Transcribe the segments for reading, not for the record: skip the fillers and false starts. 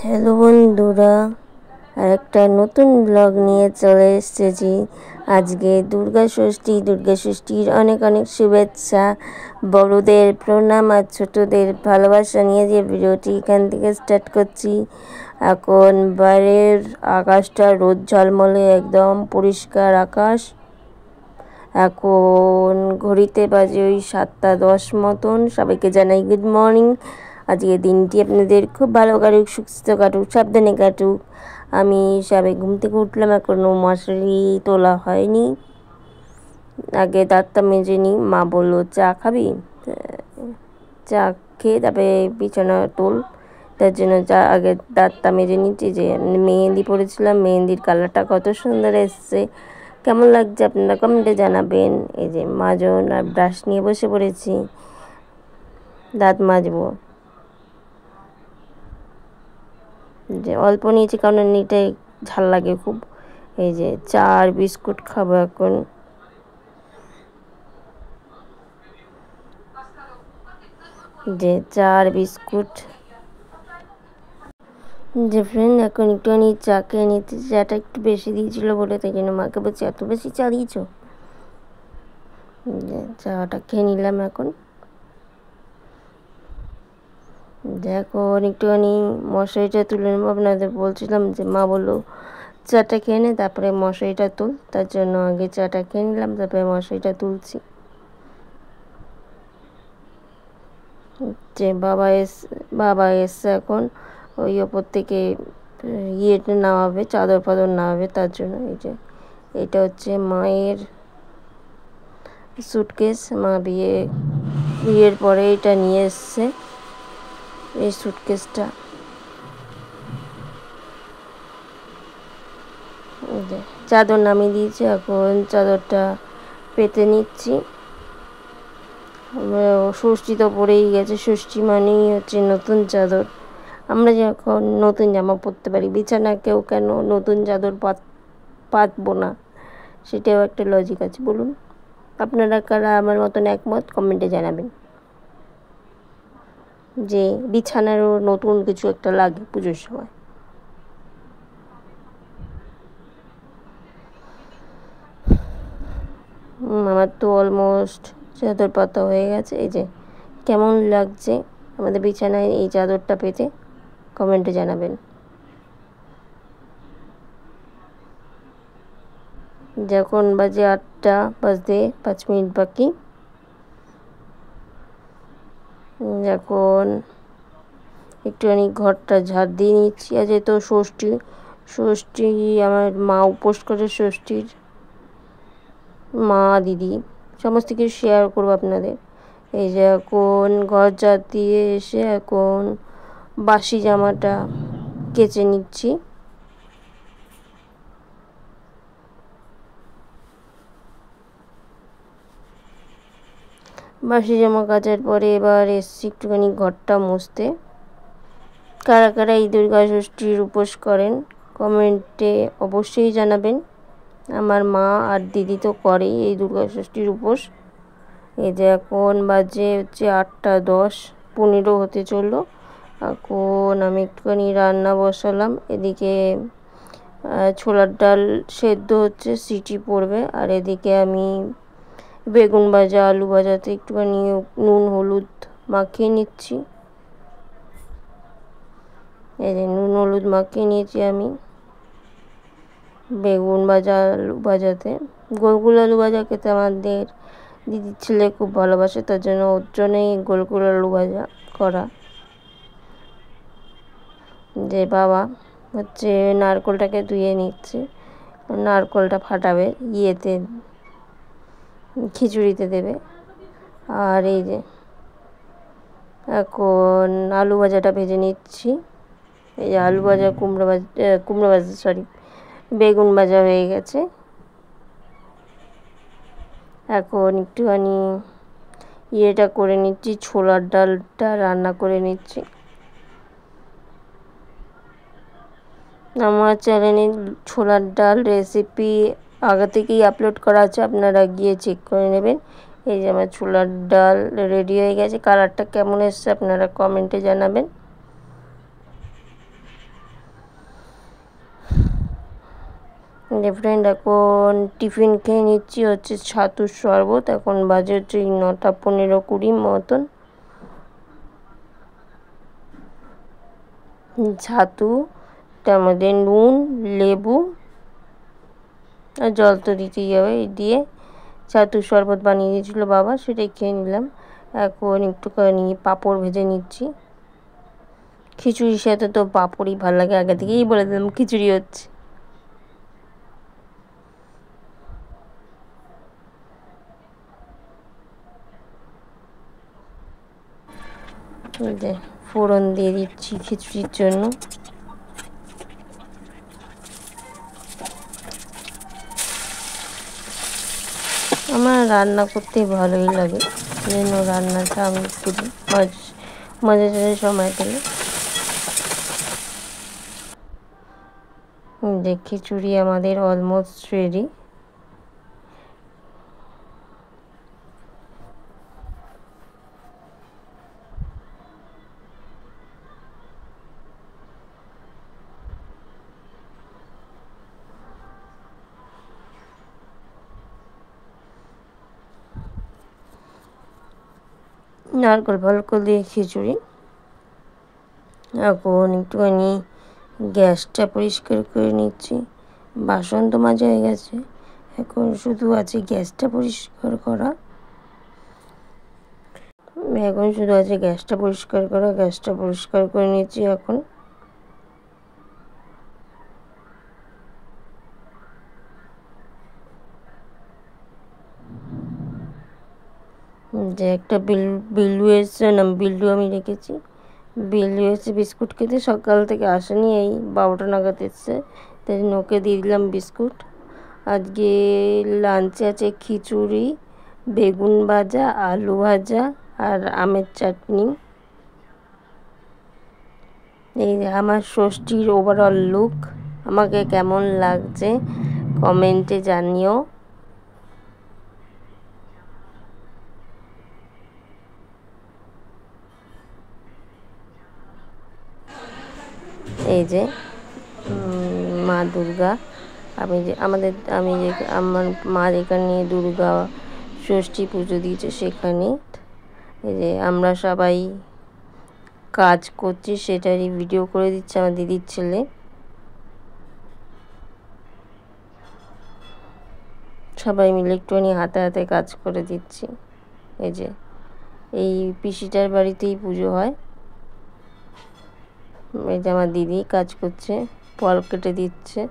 Hello বন্ধুরা, আরেকটা নতুন ব্লগ নিয়ে চলে এসেছি। আজকে দুর্গা ষষ্ঠীর অনেক অনেক শুভেচ্ছা। বড়দের প্রণাম আর ছোটদের ভালোবাসা নিয়ে যে ভিডিওটি এখান থেকে স্টার্ট করছি। এখন বাইরের আকাশটা রোদ ঝলমলে, একদম পরিষ্কার আকাশ। এখন ঘড়িতে বাজে ওই 7:10 মতন। সবাইকে জানাই গুড মর্নিং। আজকে দিনটি আপনাদের খুব ভালো কাটুক, সুস্থ কাটুক, সাবধানে কাটুক। আমি সবাই ঘুম থেকে উঠলাম, এখনও মশারি তোলা হয়নি। আগে দাঁতটা মেজে নিই। মা বললো চা খাবি, চা খেয়ে তারপরে বিছানা তোল। তার জন্য আগে দাঁতটা মেজে নিচ্ছি। যে মেহেন্দি পরেছিলাম, মেহেন্দির কালারটা কত সুন্দর এসছে। কেমন লাগছে আপনারা কমেন্টে জানাবেন। এই যে মাজন আর ব্রাশ নিয়ে বসে পড়েছি, দাঁত মাজবো। যে অল্প নিয়েছি কারণ এটাই ঝাল লাগে খুব। এই যে চা আর বিস্কুট খাবো এখন। যে চা আর বিস্কুট। যে ফ্রেন্ড এখন একটুখানি চা খেয়ে নিতে, চাটা একটু বেশি দিয়েছিল বলে, তাই জন্য মাকে বলছি এত বেশি চা দিয়েছো। যে চাটা খেয়ে নিলাম এখন। এখন একটুখানি মশারিটা তুলে নেবো। আপনাদের বলছিলাম যে মা বললো চাটা খেয়ে নে, তারপরে মশারিটা তুল। তার জন্য আগে চাটা খেয়ে নিলাম, তারপরে মশারিটা তুলছি। যে বাবা এসছে এখন। ওই ওপর থেকে ইয়েটা নামাবে, চাদর ফাদর নামাবে, তার জন্য। এই যে এটা হচ্ছে মায়ের সুটকেস। মা বিয়ের পরে এটা নিয়ে এসছে, এই সুটকেসটা। চাদর নামিয়ে দিয়েছি, এখন চাদরটা পেতে নিচ্ছি। ষষ্ঠী তো পরেই গেছে, ষষ্ঠী মানেই হচ্ছে নতুন চাদর। আমরা যখন নতুন জামা পরতে পারি, বিছানাকেও কেন নতুন চাদর পাতবো না, সেটাও একটা লজিক আছে। বলুন আপনারা কারা আমার মতন একমত, কমেন্টে জানাবেন। যে বিছানারও নতুন কিছু একটা লাগে পুজোর সময়। আমার তো অলমোস্ট চাদর পাতা হয়ে গেছে। এই যে কেমন লাগছে আমাদের বিছানায় এই চাদরটা পেতে, কমেন্টে জানাবেন। যখন বাজে 8টা বাজতে 5 মিনিট বাকি। এখন একটুখানি ঘরটা ঝাড় দিয়ে নিচ্ছি। আজ তো ষষ্ঠী আমার মা উপোস করে। ষষ্ঠীর মা দিদি সমস্ত কিছু শেয়ার করবো আপনাদের। এই যে এখন ঘর ঝাড় দিয়ে এসে এখন বাসি জামাটা কেচে নিচ্ছি। বাসি জামা কাচার পরে এবার এসছি একটুখানি ঘরটা মুছতে। কারা কারা এই দুর্গা ষষ্ঠীর উপোস করেন কমেন্টে অবশ্যই জানাবেন। আমার মা আর দিদি তো করেই এই দুর্গা ষষ্ঠীর উপোস। এই যে এখন বাজে হচ্ছে 8:10, 15 হতে চললো। এখন আমি একটুখানি রান্না বসালাম। এদিকে ছোলার ডাল সেদ্ধ হচ্ছে, সিটি পড়বে। আর এদিকে আমি বেগুন ভাজা, আলু ভাজাতে একটুখানি নুন হলুদ মাখিয়ে নিচ্ছি। এই যে নুন হলুদ মাখিয়ে নিয়েছি আমি বেগুন ভাজা, আলু ভাজাতে। গোল গোল আলু ভাজা খেতে আমাদের দিদির ছেলে খুব ভালোবাসে, তার জন্য ওর জন্যই গোল গোল আলু ভাজা করা। যে বাবা হচ্ছে নারকেলটাকে ধুয়ে নিচ্ছে, নারকেলটা ফাটাবে ইয়েতে, খিচুড়িতে দেবে। আর এই যে এখন আলু ভাজাটা ভেজে নিচ্ছি। এই যে আলু ভাজা, কুমড়ো ভাজা সরি বেগুন ভাজা হয়ে গেছে। এখন একটুখানি ইয়েটা করে নিচ্ছি, ছোলার ডালটা রান্না করে নিচ্ছি। আমার চ্যানেলে ছোলার ডাল রেসিপি আগে থেকেই আপলোড করা আছে, আপনারা গিয়ে চেক করে নেবেন। এই যে আমার ছোলার ডাল রেডি হয়ে গেছে। কালারটা কেমন এসছে আপনারা কমেন্টে জানাবেন। ফ্রেন্ড এখন টিফিন খেয়ে নিচ্ছি হচ্ছে ছাতুর শরবত। এখন বাজে হচ্ছে 9টা 15-20 মতন। ছাতু, তার মধ্যে নুন, লেবু আর জল তো দিতেই হবে, দিয়ে ছাতুর শরবত বানিয়ে দিয়েছিল বাবা, সেটাই খেয়ে নিলাম। এখন একটুখানি পাঁপড় ভেজে নিচ্ছি। খিচুড়ির সাথে তো পাঁপড়ই ভালো লাগে, আগে থেকেই বলে দিলাম খিচুড়ি হচ্ছে। ফোড়ন দিয়ে দিচ্ছি খিচুড়ির জন্য। আমার রান্না করতে ভালোই লাগে, জন্য রান্নাটা আমি করি মাঝে মাঝে সময় পেলে। যে খিচুড়ি আমাদের অলমোস্ট রেডি। নারকেল ফালকল দিয়ে খিচুড়ি। এখন একটুখানি গ্যাসটা পরিষ্কার করে নিচ্ছি। বাসন তো মাজা হয়ে গেছে, এখন শুধু আছে গ্যাসটা পরিষ্কার করা। গ্যাসটা পরিষ্কার করে নিচ্ছি এখন। যে একটা বিল্লু এসছে না, বিল্লু আমি রেখেছি। বিল্লু এসে বিস্কুট খেতে, সকাল থেকে আসেনি, এই 12টা নাগাদ এসছে, তাই জন্য ওকে দিয়ে দিলাম বিস্কুট। আজকে লাঞ্চে আছে খিচুড়ি, বেগুন ভাজা, আলু ভাজা আর আমের চাটনি। এই আমার ষষ্ঠীর ওভারঅল লুক। আমাকে কেমন লাগছে কমেন্টে জানিও। এই যে মা দুর্গা, আমার মা যেখানে দুর্গা ষষ্ঠী পুজো দিয়েছে সেখানে। এই যে আমরা সবাই কাজ করছি, সেটারই ভিডিও করে দিচ্ছে আমার দিদির ছেলে। সবাই মিলে একটুখানি হাতে হাতে কাজ করে দিচ্ছি। এই যে এই পিসিটার বাড়িতেই পুজো হয়। এই যে আমার দিদি কাজ করছে, ফল কেটে দিচ্ছে।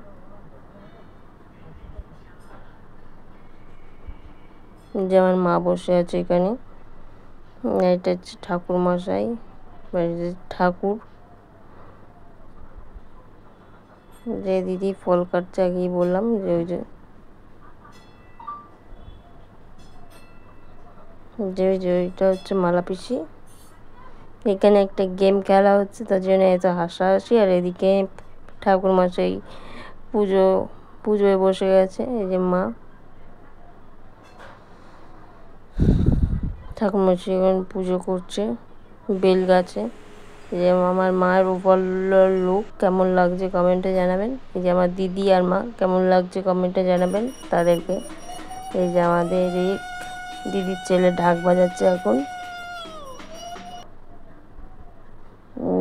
যে আমার মা বসে আছে এখানে, এটা হচ্ছে ঠাকুর মশাই, ঠাকুর। যে দিদি ফল কাটছে, আগেই বললাম যে ওই যে ওইটা হচ্ছে মালা পিসি। এখানে একটা গেম খেলা হচ্ছে, তার জন্য এত হাসাহাসি। আর এদিকে ঠাকুর মশাই পুজোয় বসে গেছে। এই যে মা ঠাকুর মশাই এখন পুজো করছে বেল গাছে। এই যে আমার মায়ের ওভারঅল লুক কেমন লাগছে কমেন্টে জানাবেন। এই যে আমার দিদি আর মা কেমন লাগছে কমেন্টে জানাবেন তাদেরকে। এই যে আমাদের এই দিদির ছেলে ঢাক বাজাচ্ছে এখন,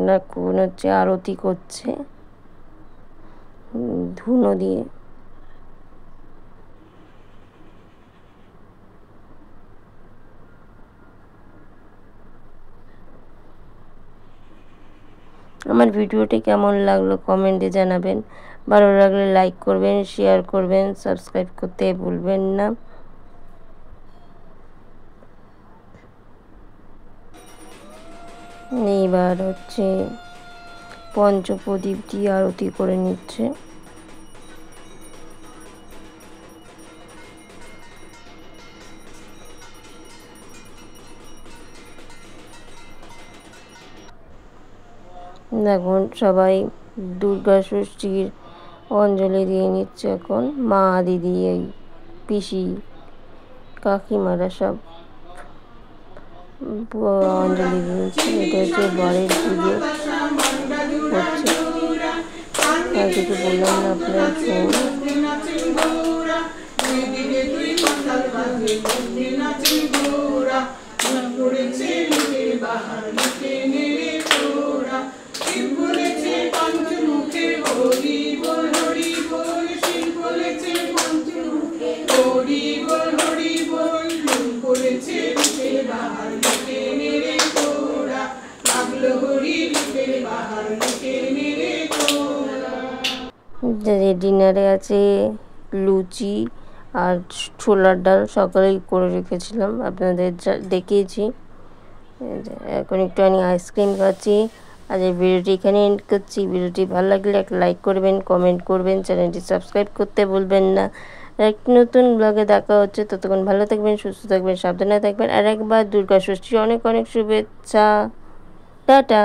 না কোন হচ্ছে আরতি করছে ধুনো দিয়ে। আমার ভিডিওটি কেমন লাগলো কমেন্টে জানাবেন। ভালো লাগলে লাইক করবেন, শেয়ার করবেন, সাবস্ক্রাইব করতে ভুলবেন না। এইবার হচ্ছে পঞ্চপ্রদীপ দিয়ে আরতি করে নিচ্ছে। এখন সবাই দুর্গা ষষ্ঠীর অঞ্জলি দিয়ে নিচ্ছে। এখন মা, দিদি, এই পিসি, কাকিমারা সব অঞ্জলি দিয়ে নিচ্ছে। এটা হচ্ছে বরের পুজো হচ্ছে, আর কিছু বললাম না আপনারা শুনুন। ঘোরা দুই দিকে দুই মাতাল বাজে বন্দি নাচে ঘোরা মন পড়েছে লোকের বাহার লোকে নেড়ে তোরা শিব বলেছে পঞ্চমুখে হরি বল শিব বলেছে পঞ্চমুখে হরি বল মন পড়েছে লোকের বাহার লোকে নেড়ে তোরা লাগলো হরি লোকের বাহার লোকে নেড়ে তোরা। ডিনারে আছে লুচি আর ছোলার ডাল, সকালেই করে রেখেছিলাম, আপনাদের দেখিয়েছি। এখন একটু আমি আইসক্রিম খাচ্ছি। আজ এই ভিডিওটি এখানে এন্ড করছি। ভিডিওটি ভালো লাগলে একটা লাইক করবেন, কমেন্ট করবেন, চ্যানেলটি সাবস্ক্রাইব করতে ভুলবেন না। এক নতুন ব্লগে দেখা হচ্ছে, ততক্ষণ ভালো থাকবেন, সুস্থ থাকবেন, সাবধানে থাকবেন। আর একবার দুর্গা ষষ্ঠীর অনেক অনেক শুভেচ্ছা। টাটা।